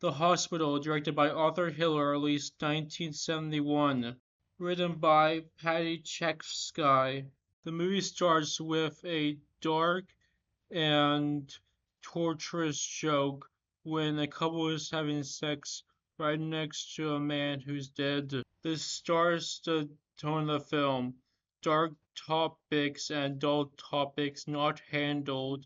The Hospital, directed by Arthur Hiller, released 1971. Written by Patty Chayefsky. The movie starts with a dark and torturous joke when a couple is having sex right next to a man who's dead. This starts the tone of the film. Dark topics and adult topics not handled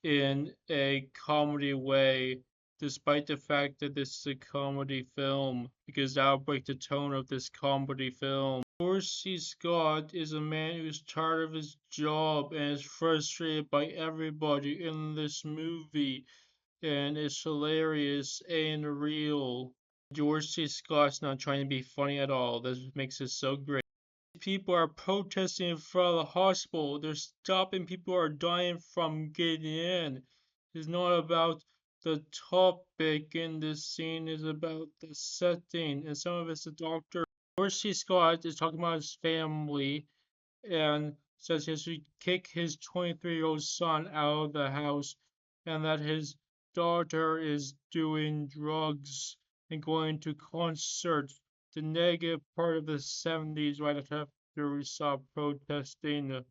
in a comedy way, despite the fact that this is a comedy film, because that'll break the tone of this comedy film. George C. Scott is a man who's tired of his job and is frustrated by everybody in this movie, and it's hilarious and real. George C. Scott's not trying to be funny at all. This makes it so great. People are protesting in front of the hospital. They're stopping people who are dying from getting in. It's not about the topic in this scene, it's about the setting. And some of it's the doctor. George C. Scott is talking about his family and says he has to kick his 23-year-old son out of the house and that his daughter is doing drugs and going to concerts. The negative part of the 70s, right after we saw protesting.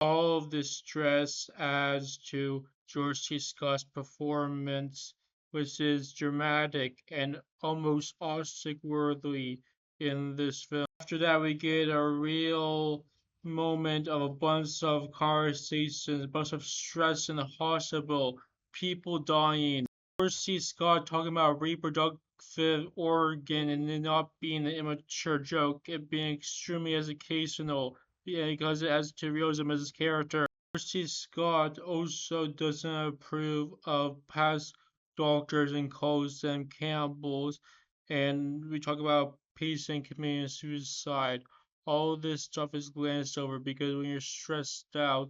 All of this stress adds to George C. Scott's performance, which is dramatic and almost Oscar-worthy in this film. After that, we get a real moment of a bunch of conversations, a bunch of stress in the hospital, people dying. George C. Scott talking about reproductive organ and it not being an immature joke, it being extremely educational, yeah, because it adds to realism as his character. Percy Scott also doesn't approve of past doctors and calls them cannibals. And we talk about patient committing suicide. All this stuff is glanced over because when you're stressed out,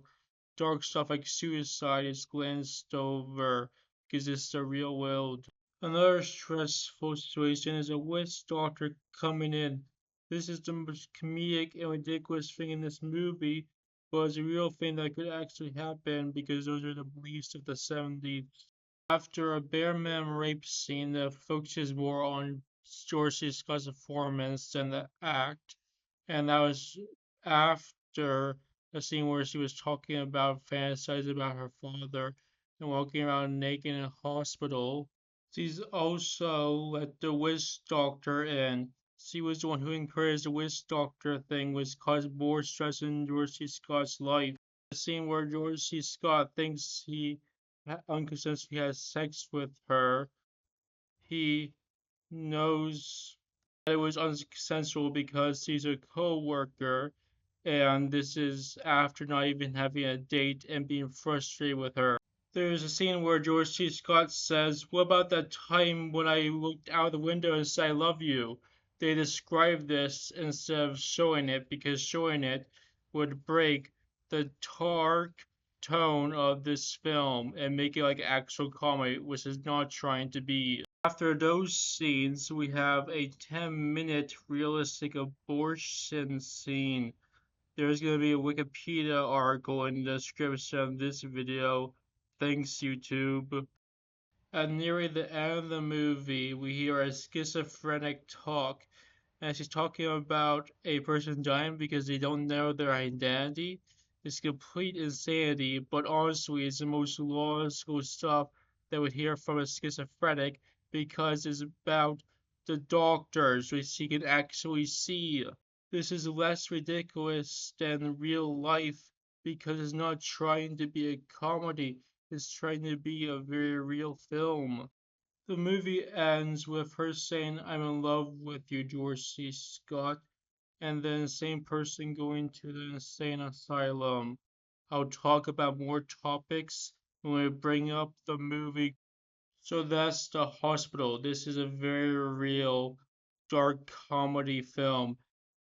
dark stuff like suicide is glanced over because it's the real world. Another stressful situation is a witch doctor coming in. This is the most comedic and ridiculous thing in this movie, but it's a real thing that could actually happen because those are the beliefs of the 70s. After a Bearman rape scene that focuses more on George C. Scott's performance than the act, and that was after a scene where she was talking about fantasizing about her father and walking around naked in a hospital. She's also let the witch doctor in. She was the one who encouraged the witch doctor thing, which caused more stress in George C. Scott's life. The scene where George C. Scott thinks he unconsciously has sex with her, he knows that it was unconsensual because she's a co-worker, and this is after not even having a date and being frustrated with her. There's a scene where George C. Scott says, "What about that time when I looked out the window and said I love you?" They describe this instead of showing it because showing it would break the dark tone of this film and make it like actual comedy, which is not trying to be. After those scenes, we have a 10-minute realistic abortion scene. There's going to be a Wikipedia article in the description of this video. Thanks, YouTube. At nearly the end of the movie, we hear a schizophrenic talk, and she's talking about a person dying because they don't know their identity. It's complete insanity, but honestly, it's the most logical stuff that we hear from a schizophrenic because it's about the doctors which she can actually see. This is less ridiculous than real life because it's not trying to be a comedy, it's trying to be a very real film. The movie ends with her saying, "I'm in love with you, George C. Scott," and then the same person going to the insane asylum. I'll talk about more topics when we bring up the movie. So that's The Hospital. This is a very real dark comedy film,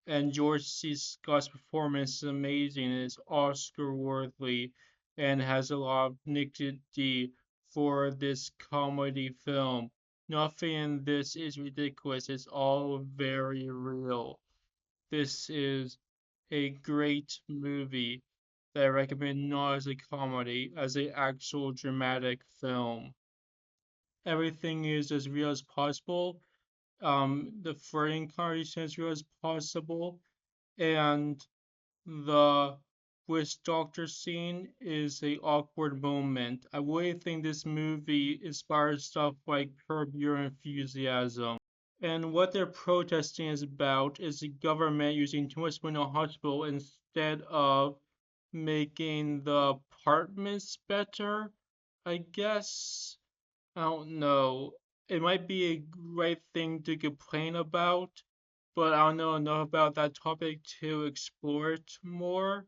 and George C. Scott's performance is amazing and is Oscar worthy and has a lot of dignity for this comedy film. Nothing in this is ridiculous, it's all very real. This is a great movie that I recommend not as a comedy, as an actual dramatic film. everything is as real as possible. The flirting conversation as real as possible, and the witch doctor scene is a awkward moment. I really think this movie inspires stuff like Curb Your Enthusiasm. And what they're protesting is about is the government using too much money on hospital instead of making the apartments better. I guess I don't know. It might be a great thing to complain about, but I don't know enough about that topic to explore it more.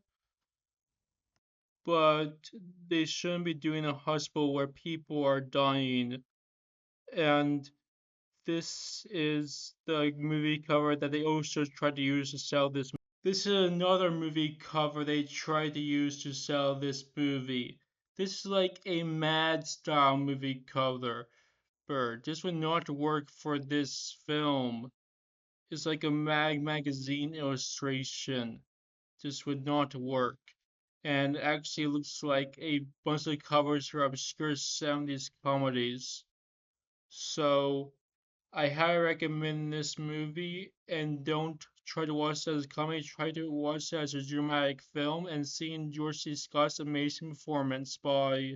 But they shouldn't be doing a hospital where people are dying. And this is the movie cover that they also tried to use to sell this. This is another movie cover they tried to use to sell this movie. This is like a Mad style movie cover. This would not work for this film. It's like a magazine illustration. This would not work. And actually looks like a bunch of covers for obscure 70s comedies. So I highly recommend this movie, and don't try to watch it as a comedy, try to watch it as a dramatic film and seeing George C. Scott's amazing performance. Bye.